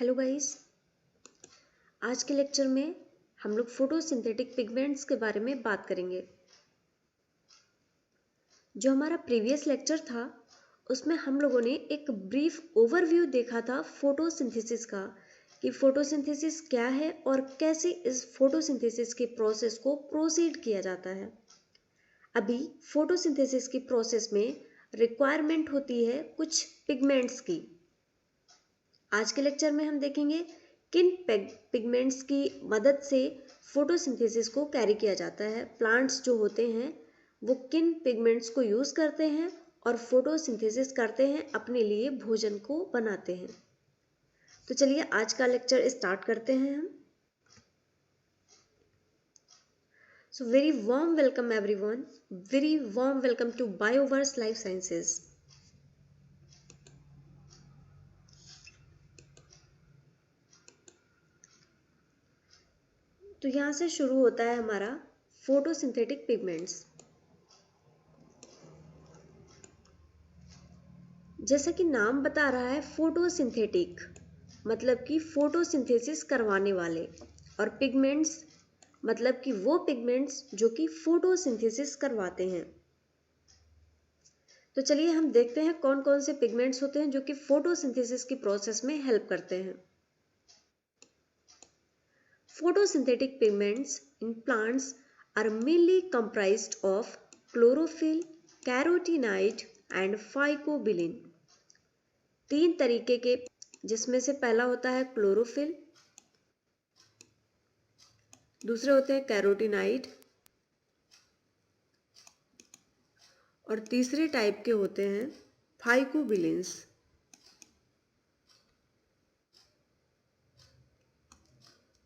Hello guys, आज के lecture में हम लोग फोटोसिंथेटिक पिगमेंट्स के बारे में बात करेंगे। जो हमारा प्रीवियस लेक्चर था उसमें हम लोगों ने एक ब्रीफ ओवरव्यू देखा था फोटोसिंथेसिस का कि फोटोसिंथेसिस क्या है और कैसे इस फोटोसिंथेसिस के प्रोसेस को प्रोसीड किया जाता है। अभी फोटोसिंथेसिस की प्रोसेस में रिक्वायरमेंट होती है कुछ पिगमेंट्स की। आज के लेक्चर में हम देखेंगे किन पिगमेंट्स की मदद से फोटोसिंथेसिस को कैरी किया जाता है। प्लांट्स जो होते हैं वो किन पिगमेंट्स को यूज़ करते हैं और फोटोसिंथेसिस करते हैं, अपने लिए भोजन को बनाते हैं। तो चलिए आज का लेक्चर स्टार्ट करते हैं हम। So very warm welcome everyone, very warm welcome to Bioverse life sciences. तो यहाँ से शुरू होता है हमारा फोटोसिंथेटिक पिगमेंट्स। जैसा कि नाम बता रहा है फोटोसिंथेटिक, मतलब कि फोटोसिंथेसिस करवाने वाले, और पिगमेंट्स मतलब कि वो पिगमेंट्स जो कि फोटोसिंथेसिस करवाते हैं। तो चलिए हम देखते हैं कौन कौन से पिगमेंट्स होते हैं जो कि फोटोसिंथेसिस की प्रोसेस में हेल्प करते हैं। Photosynthetic pigments in plants are mainly comprised of chlorophyll, carotenoid and phycobilin। तीन तरीके के, जिसमें से पहला होता है क्लोरोफिल, दूसरे होते हैं कैरोटीनाइड और तीसरे टाइप के होते हैं फाइकोबिलिन्स।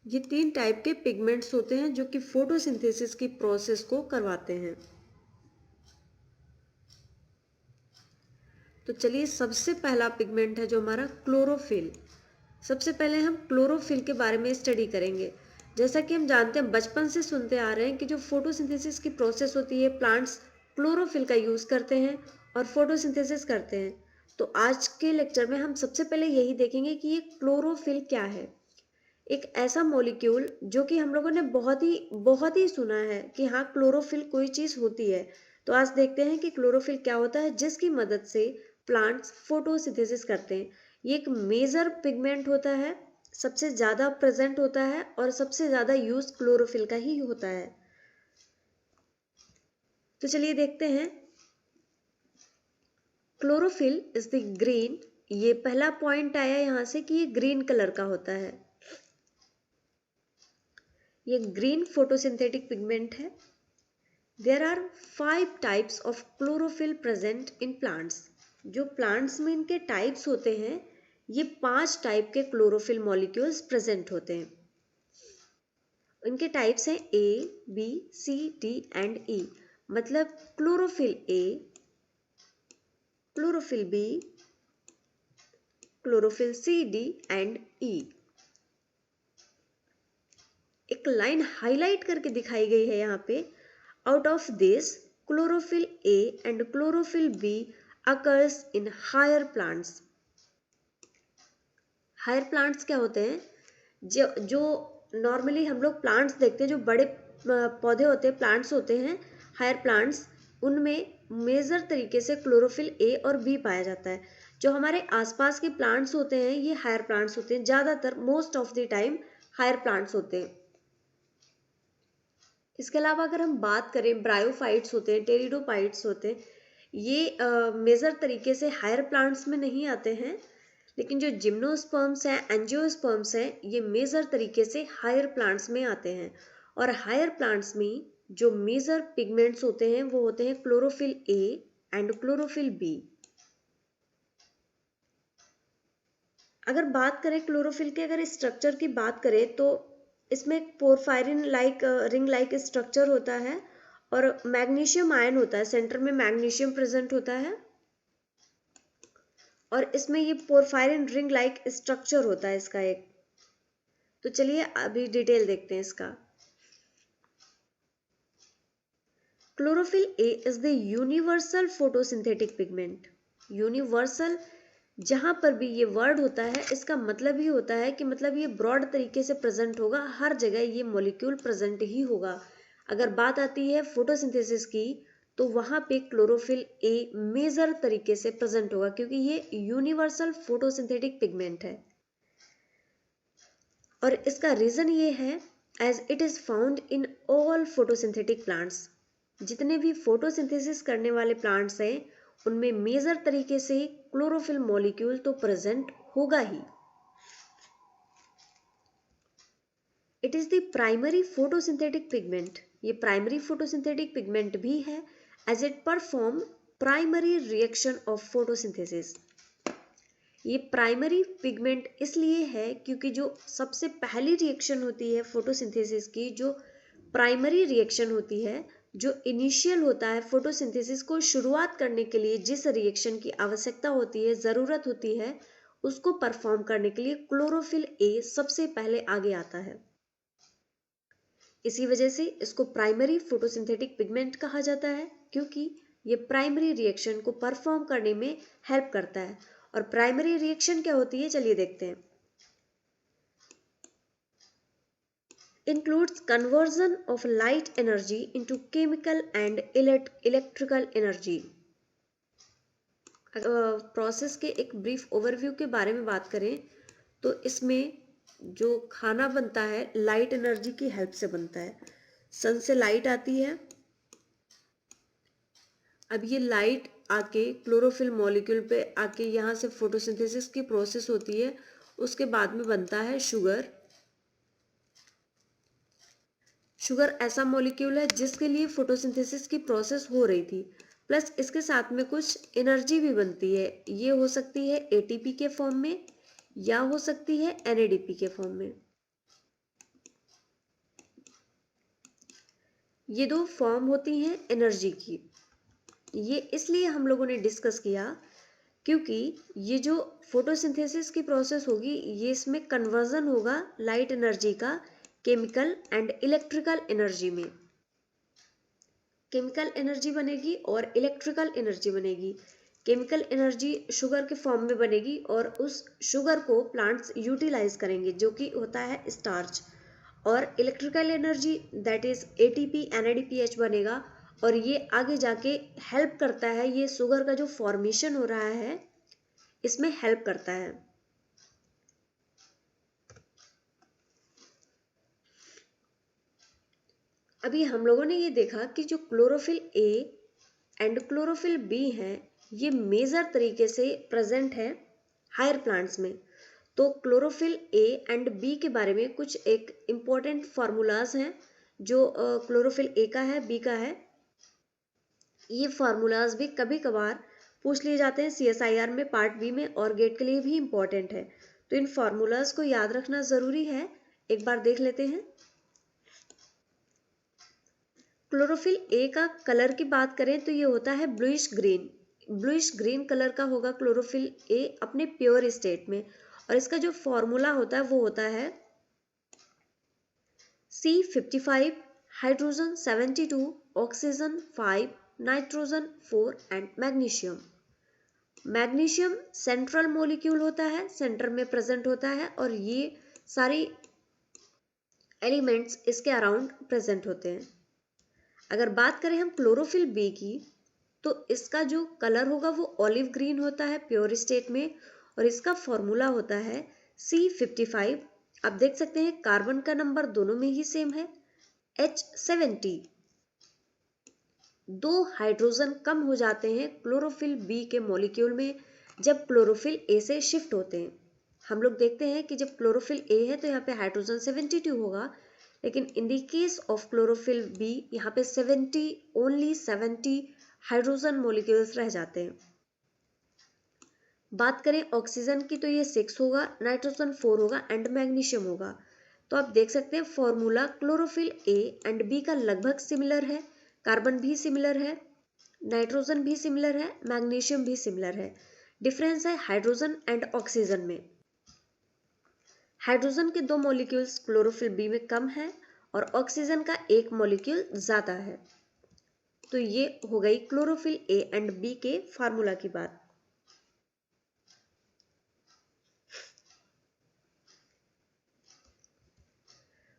ये तीन टाइप के पिगमेंट्स होते हैं जो कि फोटोसिंथेसिस की प्रोसेस को करवाते हैं। तो चलिए सबसे पहला पिगमेंट है जो हमारा क्लोरोफिल। सबसे पहले हम क्लोरोफिल के बारे में स्टडी करेंगे। जैसा कि हम जानते हैं, बचपन से सुनते आ रहे हैं कि जो फोटोसिंथेसिस की प्रोसेस होती है, प्लांट्स क्लोरोफिल का यूज़ करते हैं और फोटोसिंथेसिस करते हैं। तो आज के लेक्चर में हम सबसे पहले यही देखेंगे कि ये क्लोरोफिल क्या है। एक ऐसा मॉलिक्यूल जो कि हम लोगों ने बहुत ही सुना है कि हाँ क्लोरोफिल कोई चीज़ होती है। तो आज देखते हैं कि क्लोरोफिल क्या होता है जिसकी मदद से प्लांट्स फोटोसिंथेसिस करते हैं। ये एक मेजर पिगमेंट होता है, सबसे ज़्यादा प्रेजेंट होता है और सबसे ज़्यादा यूज क्लोरोफिल का ही होता है। तो चलिए देखते हैं। क्लोरोफिल इज द ग्रीन, ये पहला पॉइंट आया यहाँ से कि ये ग्रीन कलर का होता है। ये ग्रीन फोटोसिंथेटिक पिगमेंट है। There are 5 types of chlorophyll present in plants। जो प्लांट्स में इनके टाइप्स होते हैं, ये 5 टाइप के क्लोरोफिल मॉलिक्यूल्स प्रेजेंट होते हैं। इनके टाइप्स हैं A, B, C, D and E। मतलब chlorophyll A, chlorophyll B, chlorophyll C, D and E। एक लाइन हाईलाइट करके दिखाई गई है यहाँ पे। Out of this, chlorophyll A and chlorophyll B occurs in higher plants। Higher plants क्या होते हैं? जो नॉर्मली हम लोग प्लांट्स देखते हैं, जो बड़े पौधे होते हैं, प्लांट्स होते हैं, हायर प्लांट्स, उनमें मेजर तरीके से क्लोरोफिल ए और बी पाया जाता है। जो हमारे आसपास के प्लांट्स होते हैं ये हायर प्लांट्स होते हैं, ज़्यादातर most of the time higher plants होते हैं। इसके अलावा अगर हम बात करें, ब्रायोफाइट्स होते हैं, टेरिडोफाइट्स होते हैं, ये मेजर तरीके से हायर प्लांट्स में नहीं आते हैं। लेकिन जो जिम्नोस्पर्म्स हैं, एंजियोस्पर्म्स हैं, ये मेजर तरीके से हायर प्लांट्स में आते हैं। और हायर प्लांट्स में जो मेजर पिगमेंट्स होते हैं वो होते हैं chlorophyll A and chlorophyll B. अगर बात करें क्लोरोफिल के, अगर स्ट्रक्चर की बात करें तो इसमें एक porphyrin like ring like structure होता है और मैग्नीशियम आयन होता है, सेंटर में मैग्नीशियम प्रेजेंट होता है और इसमें ये पोरफायरिन रिंग लाइक स्ट्रक्चर होता है इसका एक। तो चलिए अभी डिटेल देखते हैं इसका। Chlorophyll A is the universal photosynthetic pigment. Universal जहाँ पर भी ये वर्ड होता है इसका मतलब ही होता है कि मतलब ये ब्रॉड तरीके से प्रेजेंट होगा, हर जगह ये मॉलिक्यूल प्रेजेंट ही होगा। अगर बात आती है फोटोसिंथेसिस की तो वहाँ पे क्लोरोफिल ए मेजर तरीके से प्रेजेंट होगा, क्योंकि ये यूनिवर्सल फोटोसिंथेटिक पिगमेंट है। और इसका रीजन ये है as it is found in all photosynthetic plants. जितने भी फोटोसिंथेसिस करने वाले प्लांट्स हैं उनमें मेजर तरीके से क्लोरोफिल मॉलिक्यूल तो प्रेजेंट होगा ही। It is the primary photosynthetic pigment. ये प्राइमरी फोटोसिंथेटिक पिगमेंट भी है as it perform primary reaction of photosynthesis. ये प्राइमरी पिगमेंट इसलिए है क्योंकि जो सबसे पहली रिएक्शन होती है फोटोसिंथेसिस की, जो प्राइमरी रिएक्शन होती है, जो इनिशियल होता है फोटोसिंथेसिस को शुरुआत करने के लिए जिस रिएक्शन की आवश्यकता होती है, ज़रूरत होती है, उसको परफॉर्म करने के लिए क्लोरोफिल ए सबसे पहले आगे आता है। इसी वजह से इसको प्राइमरी फोटोसिंथेटिक पिगमेंट कहा जाता है, क्योंकि ये प्राइमरी रिएक्शन को परफॉर्म करने में हेल्प करता है। और प्राइमरी रिएक्शन क्या होती है, चलिए देखते हैं। Includes conversion of light energy into chemical and electrical energy। Process के एक ब्रीफ ओवरव्यू के बारे में बात करें तो इसमें जो खाना बनता है लाइट एनर्जी की हेल्प से बनता है। सन से लाइट आती है, अब ये लाइट आके क्लोरोफिल मॉलिक्यूल पे आके यहाँ से फोटोसिंथेसिस की प्रोसेस होती है, उसके बाद में बनता है शुगर। शुगर ऐसा मॉलिक्यूल है जिसके लिए फोटोसिंथेसिस की प्रोसेस हो रही थी, प्लस इसके साथ में कुछ एनर्जी भी बनती है। ये हो सकती है एटीपी के फॉर्म में या हो सकती है एनएडीपी के फॉर्म में। ये दो फॉर्म होती हैं एनर्जी की। ये इसलिए हम लोगों ने डिस्कस किया क्योंकि ये जो फोटोसिंथेसिस की प्रोसेस होगी ये इसमें कन्वर्जन होगा लाइट एनर्जी का केमिकल एंड इलेक्ट्रिकल एनर्जी में। केमिकल एनर्जी बनेगी और इलेक्ट्रिकल एनर्जी बनेगी। केमिकल एनर्जी शुगर के फॉर्म में बनेगी और उस शुगर को प्लांट्स यूटिलाइज करेंगे जो कि होता है स्टार्च। और electrical energy that is ATP NADPH बनेगा और ये आगे जाके हेल्प करता है, ये शुगर का जो फॉर्मेशन हो रहा है इसमें हेल्प करता है। अभी हम लोगों ने ये देखा कि जो chlorophyll A and chlorophyll b हैं ये मेजर तरीके से प्रेजेंट है हायर प्लांट्स में। तो क्लोरोफिल ए एंड बी के बारे में कुछ एक इम्पॉर्टेंट फार्मूलाज हैं जो क्लोरोफिल ए का है, बी का है। ये फार्मूलाज भी कभी कभार पूछ लिए जाते हैं CSIR में पार्ट बी में, और गेट के लिए भी इम्पॉर्टेंट है। तो इन फार्मूलाज को याद रखना ज़रूरी है, एक बार देख लेते हैं। क्लोरोफिल ए का कलर की बात करें तो ये होता है bluish green. Bluish green colour का होगा क्लोरोफिल ए अपने प्योर स्टेट में, और इसका जो फॉर्मूला होता है वो होता है C55 hydrogen 72 oxygen 5 nitrogen 4 and magnesium. Magnesium central molecule होता है, सेंटर में प्रेजेंट होता है और ये सारी एलिमेंट्स इसके अराउंड प्रेजेंट होते हैं। अगर बात करें हम क्लोरोफिल बी की तो इसका जो कलर होगा वो ऑलिव ग्रीन होता है प्योर स्टेट में, और इसका फॉर्मूला होता है C55। आप देख सकते हैं कार्बन का नंबर दोनों में ही सेम है H70। दो हाइड्रोजन कम हो जाते हैं क्लोरोफिल बी के मॉलिक्यूल में जब क्लोरोफिल ए से शिफ्ट होते हैं। हम लोग देखते हैं कि जब क्लोरोफिल ए है तो यहाँ पे हाइड्रोजन 72 होगा, लेकिन in the case of chlorophyll b यहाँ पे 70 ओनली 70 हाइड्रोजन मॉलिक्यूल्स रह जाते हैं। बात करें ऑक्सीजन की तो ये 6 होगा, नाइट्रोजन 4 होगा एंड मैग्नीशियम होगा। तो आप देख सकते हैं formula chlorophyll A and b का लगभग सिमिलर है, कार्बन भी सिमिलर है, नाइट्रोजन भी सिमिलर है, मैग्नीशियम भी सिमिलर है। डिफरेंस है हाइड्रोजन एंड ऑक्सीजन में। हाइड्रोजन के 2 मॉलिक्यूल्स क्लोरोफिल बी में कम है और ऑक्सीजन का 1 मॉलिक्यूल ज़्यादा है। तो ये हो गई क्लोरोफिल ए एंड बी के फार्मूला की बात।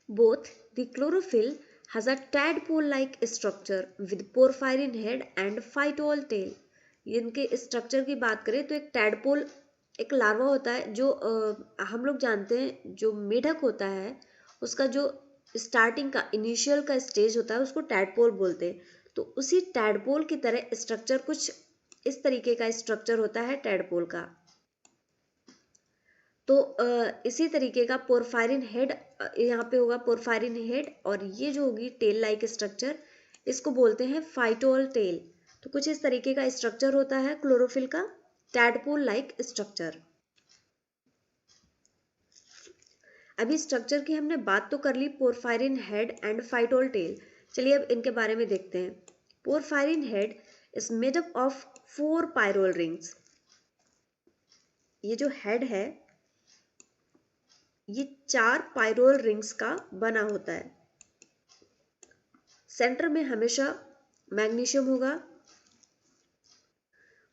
Both the chlorophyll has a tadpole-like structure with porphyrin head and phytol tail. इनके स्ट्रक्चर की बात करें तो एक टैडपोल एक लार्वा होता है जो हम लोग जानते हैं जो मेढक होता है उसका जो स्टार्टिंग का इनिशियल का स्टेज होता है उसको टैडपोल बोलते हैं। तो उसी टैडपोल की तरह स्ट्रक्चर कुछ इस तरीके का स्ट्रक्चर होता है टैडपोल का। तो इसी तरीके का पोरफायरिन हेड यहाँ पे होगा पोरफायरिन हेड और ये जो होगी टेल लाइक स्ट्रक्चर इसको बोलते हैं फाइटोल टेल। तो कुछ इस तरीके का स्ट्रक्चर होता है क्लोरोफिल का टैडपोल लाइक स्ट्रक्चर। अभी स्ट्रक्चर की हमने बात तो कर ली porphyrin head and phytol tail. चलिए अब इनके बारे में देखते हैं। Porphyrin head is made up of 4 pyrrole rings. ये जो हेड है ये 4 पायरोल रिंग्स का बना होता है। सेंटर में हमेशा मैग्नीशियम होगा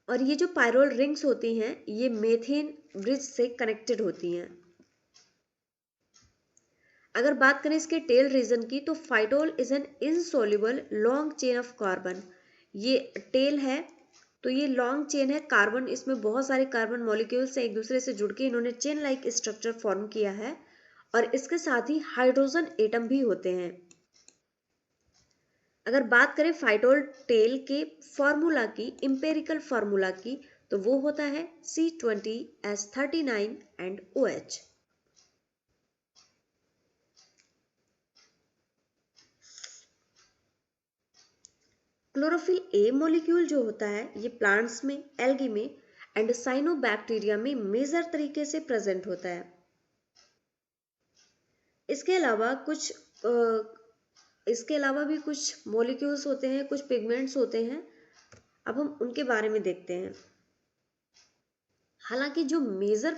और ये जो पायरोल रिंग्स होती हैं ये मीथेन ब्रिज से कनेक्टेड होती हैं। अगर बात करें इसके टेल रीजन की तो phytol is an insoluble long chain of carbon. ये टेल है तो ये लॉन्ग चेन है कार्बन, इसमें बहुत सारे कार्बन मॉलिक्यूल्स एक दूसरे से जुड़ के इन्होंने चेन लाइक स्ट्रक्चर फॉर्म किया है और इसके साथ ही हाइड्रोजन एटम भी होते हैं। अगर बात करें फाइटोल टेल के फॉर्मूला की इंपेरिकल फॉर्मूला की तो वो होता है C20H39 and OH। Chlorophyll A molecule जो होता है ये प्लांट्स में, एल्गी में एंड साइनोबैक्टीरिया में मेजर तरीके से प्रेजेंट होता है। इसके अलावा भी कुछ मॉलिक्यूल्स होते हैं, कुछ पिगमेंट्स होते हैं। अब हम उनके बारे में देखते हैं। हालांकि जो मेजर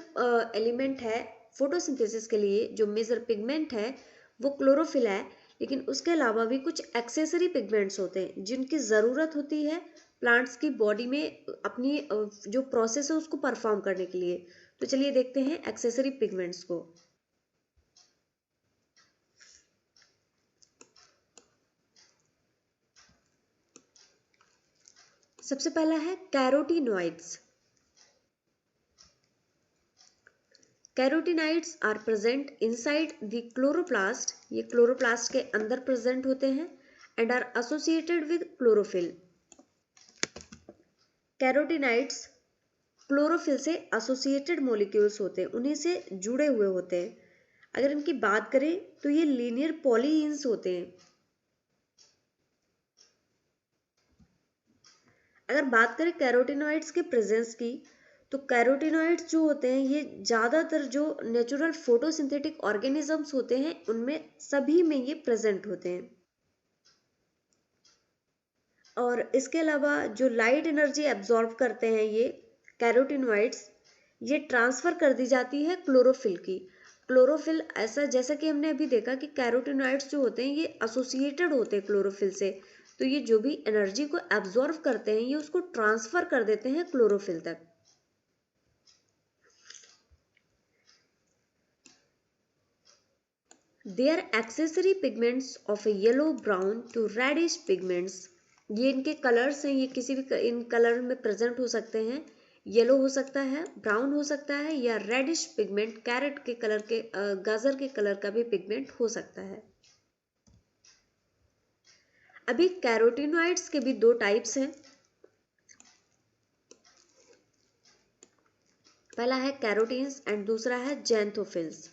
एलिमेंट है फोटोसिंथेसिस के लिए, जो मेजर पिगमेंट है वो क्लोरोफिल है, लेकिन उसके अलावा भी कुछ एक्सेसरी पिगमेंट्स होते हैं जिनकी ज़रूरत होती है प्लांट्स की बॉडी में अपनी जो प्रोसेस है उसको परफॉर्म करने के लिए। तो चलिए देखते हैं एक्सेसरी पिगमेंट्स को। सबसे पहला है carotenoids. Carotenoids are present inside the chloroplast. ये क्लोरोप्लास्ट के अंदर प्रेजेंट होते हैं and are associated with chlorophyll. Carotenoids chlorophyll से एसोसिएटेड मॉलिक्यूल्स होते हैं, उन्हीं से जुड़े हुए होते हैं। अगर इनकी बात करें तो ये लीनियर पॉलीइंस होते हैं। अगर बात करें कैरोटीनॉइड्स के प्रेजेंस की तो कैरोटीनॉइड्स जो होते हैं ये ज़्यादातर जो नेचुरल फोटोसिंथेटिक ऑर्गेनिजम्स होते हैं उनमें सभी में ये प्रेजेंट होते हैं। और इसके अलावा जो लाइट एनर्जी एब्जॉर्ब करते हैं ये कैरोटीनॉइड्स, ये ट्रांसफ़र कर दी जाती है क्लोरोफिल की। क्लोरोफिल ऐसा जैसा कि हमने अभी देखा कि कैरोटीनॉइड्स जो होते हैं ये एसोसिएटेड होते हैं क्लोरोफिल से, तो ये जो भी एनर्जी को एब्जॉर्ब करते हैं ये उसको ट्रांसफ़र कर देते हैं क्लोरोफिल तक। They are accessory pigments of a yellow brown to reddish pigments। ये इनके कलर्स हैं, ये किसी भी इन कलर में प्रेजेंट हो सकते हैं। येलो हो सकता है, ब्राउन हो सकता है या रेडिश पिगमेंट, कैरेट के कलर के गाजर के कलर का भी पिगमेंट हो सकता है। अभी कैरोटीनॉइड्स के भी 2 टाइप्स हैं। पहला है कैरोटीन्स एंड दूसरा है जैंथोफिल्स।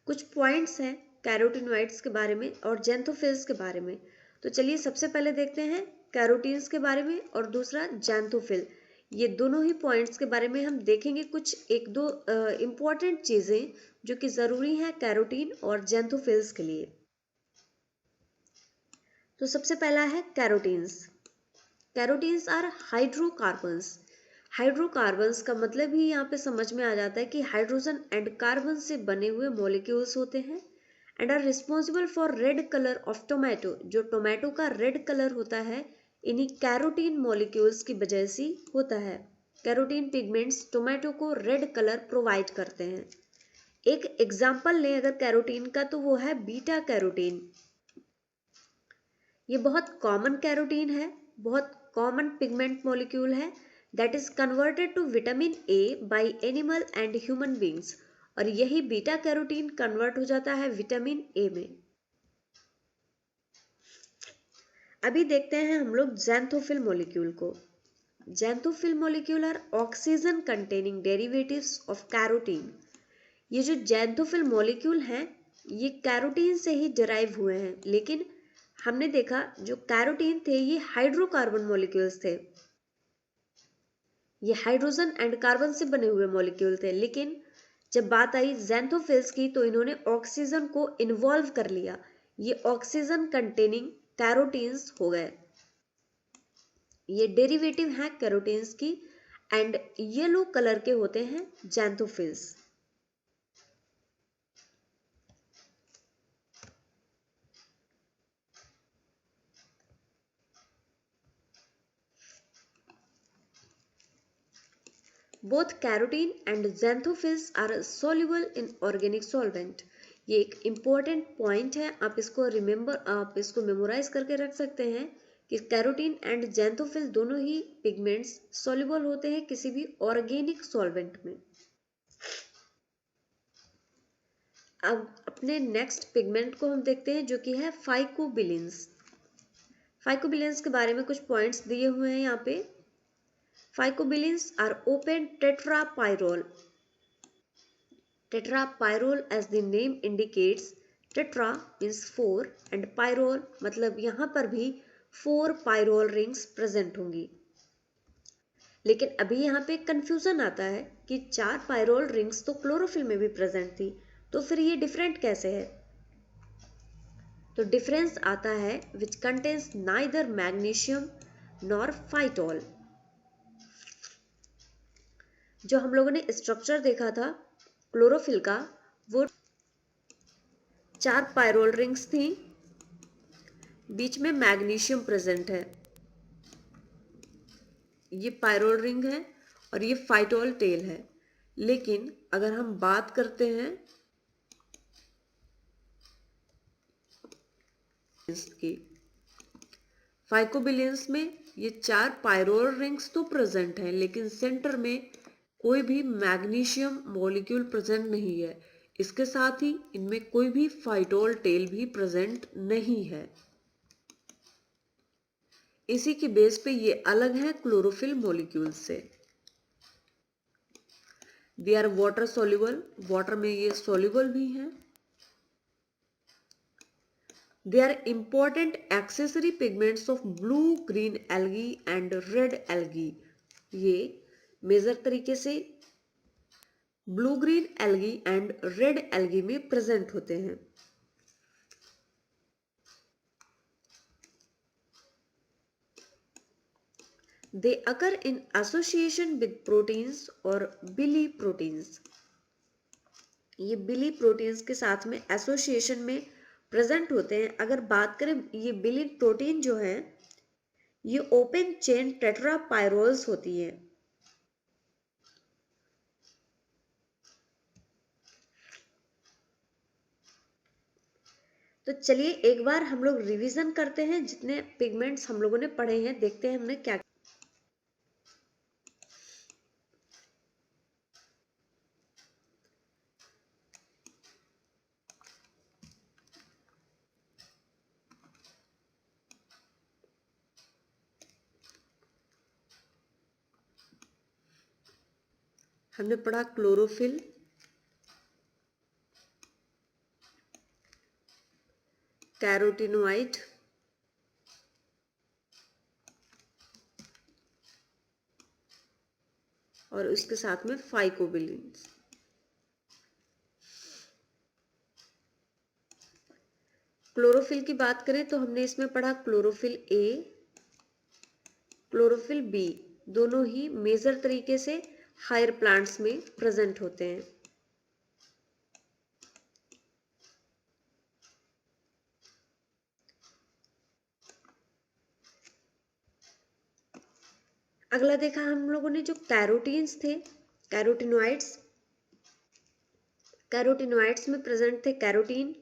कुछ पॉइंट्स हैं कैरोटीनॉइड्स के बारे में और जैंथोफिल्स के बारे में। तो चलिए सबसे पहले देखते हैं कैरोटीन्स के बारे में और दूसरा जैंथोफिल। ये दोनों ही पॉइंट्स के बारे में हम देखेंगे कुछ एक दो इम्पॉर्टेंट चीज़ें जो कि ज़रूरी हैं कैरोटीन और जैंथोफिल्स के लिए। तो सबसे पहला है carotenes. Carotenes are hydrocarbons. Hydrocarbons का मतलब ही यहाँ पे समझ में आ जाता है कि हाइड्रोजन एंड कार्बन से बने हुए मॉलिक्यूल्स होते हैं and are responsible for red colour of tomato. जो टोमेटो का रेड कलर होता है इन्हीं कैरोटीन मॉलिक्यूल्स की वजह से होता है। कैरोटीन पिगमेंट्स टोमेटो को रेड कलर प्रोवाइड करते हैं। एक एग्जाम्पल लें अगर कैरोटीन का तो वो है बीटा कैरोटीन। ये बहुत कॉमन कैरोटीन है, बहुत कॉमन पिगमेंट मॉलिक्यूल है that is converted to vitamin A by animal and human beings, और यही बीटा कैरोटीन कन्वर्ट हो जाता है विटामिन ए में। अभी देखते हैं हम लोग ज़ैंथोफिल मॉलिक्यूल को। Xanthophyll molecule are oxygen containing derivatives of carotene. ये जो ज़ैंथोफिल मॉलिक्यूल हैं ये कैरोटीन से ही डिराइव हुए हैं, लेकिन हमने देखा जो कैरोटीन थे ये हाइड्रोकार्बन मॉलिक्यूल्स थे, ये हाइड्रोजन एंड कार्बन से बने हुए मॉलिक्यूल थे, लेकिन जब बात आई ज़ैंथोफिल्स की तो इन्होंने ऑक्सीजन को इन्वॉल्व कर लिया, ये ऑक्सीजन कंटेनिंग कैरोटीन्स हो गए। ये डेरिवेटिव हैं कैरोटीन्स की एंड येलो कलर के होते हैं xanthophylls. Both carotene and xanthophylls are soluble in organic solvent। ये एक इम्पॉर्टेंट पॉइंट है, आप इसको मेमोराइज करके रख सकते हैं कि कैरोटीन एंड ज़ैंथोफिल दोनों ही पिगमेंट्स soluble होते हैं किसी भी ऑर्गेनिक सॉल्वेंट में। अब अपने नेक्स्ट पिगमेंट को हम देखते हैं जो कि है फाइकोबिलिन्स। फाइकोबिलिन्स के बारे में कुछ पॉइंट्स दिए हुए हैं यहाँ पे। Phycobilins are open tetrapyrrole. Tetrapyrrole as the name indicates, tetra means 4 and pyrrole मतलब यहाँ पर भी 4 pyrrole rings present होंगी। लेकिन अभी यहाँ पे कंफ्यूजन आता है कि 4 pyrrole rings तो क्लोरोफिल में भी प्रेजेंट थी, तो फिर ये डिफरेंट कैसे है? तो डिफरेंस आता है which contains neither magnesium nor phytol। जो हम लोगों ने स्ट्रक्चर देखा था क्लोरोफिल का, वो 4 पायरोल रिंग्स थी, बीच में मैग्नीशियम प्रेजेंट है, ये पायरोल रिंग है और ये फाइटोल टेल है। लेकिन अगर हम बात करते हैं इसकी फाइकोबिलियंस में, ये 4 पायरोल रिंग्स तो प्रेजेंट हैं लेकिन सेंटर में कोई भी मैग्नीशियम मॉलिक्यूल प्रेजेंट नहीं है। इसके साथ ही इनमें कोई भी फाइटोल टेल भी प्रेजेंट नहीं है। इसी की बेस पे ये अलग है क्लोरोफिल मॉलिक्यूल से। They are water soluble, water में ये सोल्यूबल भी हैं। They are important accessory pigments of blue green algae and red algae. ये मेजर तरीके से blue green algae and red algae में प्रेजेंट होते हैं। They occur in association with proteins or biliproteins. ये बिली प्रोटीन्स के साथ में एसोसिएशन में प्रेजेंट होते हैं। अगर बात करें ये बिली प्रोटीन जो है ये ओपन चेन टेट्रापायरोल्स होती है। तो चलिए एक बार हम लोग रिवीजन करते हैं, जितने पिगमेंट्स हम लोगों ने पढ़े हैं देखते हैं हमने क्या। हमने पढ़ा क्लोरोफिल, कैरोटीनोइड, और उसके साथ में फाइकोबिलिन्स। क्लोरोफिल की बात करें तो हमने इसमें पढ़ा क्लोरोफिल ए, क्लोरोफिल बी, दोनों ही मेजर तरीके से हायर प्लांट्स में प्रेजेंट होते हैं। अगला देखा हम लोगों ने जो कैरोटीन्स थे, कैरोटीनोइड्स। कैरोटिनॉइड्स में प्रेजेंट थे कैरोटीन,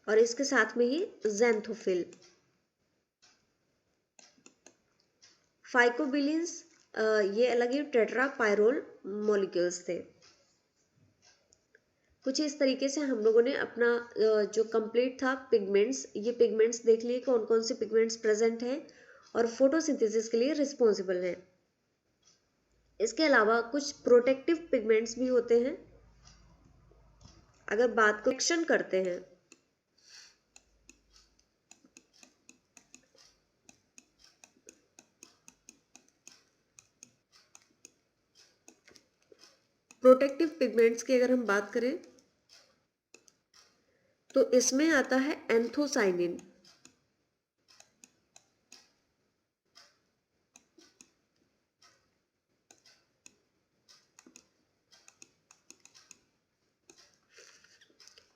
और इसके साथ में ही ज़ैंथोफिल। फाइकोबिलिन्स ये अलग ही टेट्रापायरोल मॉलिक्यूल्स थे। कुछ इस तरीके से हम लोगों ने अपना जो कंप्लीट था पिगमेंट्स, ये पिगमेंट्स देख लिए कौन कौन से पिगमेंट्स प्रेजेंट हैं और फोटोसिंथेसिस के लिए रिस्पॉन्सिबल हैं। इसके अलावा कुछ प्रोटेक्टिव पिगमेंट्स भी होते हैं। अगर बात को एक्शन करते हैं, प्रोटेक्टिव पिगमेंट्स की अगर हम बात करें तो इसमें आता है anthocyanin.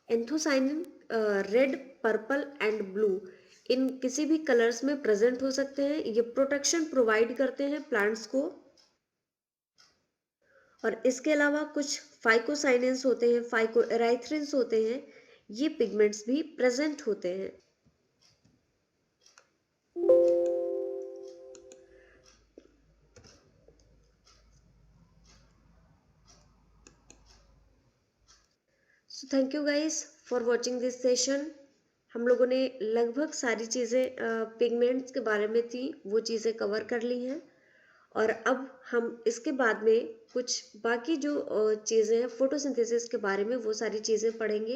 Anthocyanin red, purple and blue इन किसी भी कलर्स में प्रेजेंट हो सकते हैं। ये प्रोटेक्शन प्रोवाइड करते हैं प्लांट्स को। और इसके अलावा कुछ फाइकोसाइनिन्स होते हैं, फाइकोएराइथ्रिन्स होते हैं, ये पिगमेंट्स भी प्रेजेंट होते हैं। So thank you guys for watching this session. हम लोगों ने लगभग सारी चीज़ें पिगमेंट्स के बारे में थी वो चीज़ें कवर कर ली हैं, और अब हम इसके बाद में कुछ बाकी जो चीज़ें हैं फोटोसिंथेसिस के बारे में वो सारी चीज़ें पढ़ेंगे।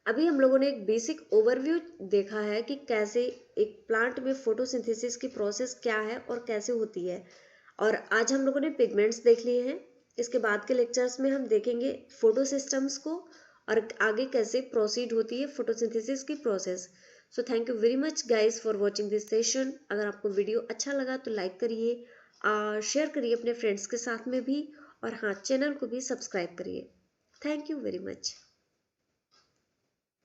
अभी हम लोगों ने एक बेसिक ओवरव्यू देखा है कि कैसे एक प्लांट में फोटोसिंथेसिस की प्रोसेस क्या है और कैसे होती है, और आज हम लोगों ने पिगमेंट्स देख लिए हैं। इसके बाद के लेक्चर्स में हम देखेंगे फोटो सिस्टम्स को और आगे कैसे प्रोसीड होती है फोटोसिंथेसिस की process. So thank you very much guys for watching this session. अगर आपको वीडियो अच्छा लगा तो लाइक करिए, शेयर करिए अपने फ्रेंड्स के साथ में भी, और हाँ, चैनल को भी सब्सक्राइब करिए। Thank you very much.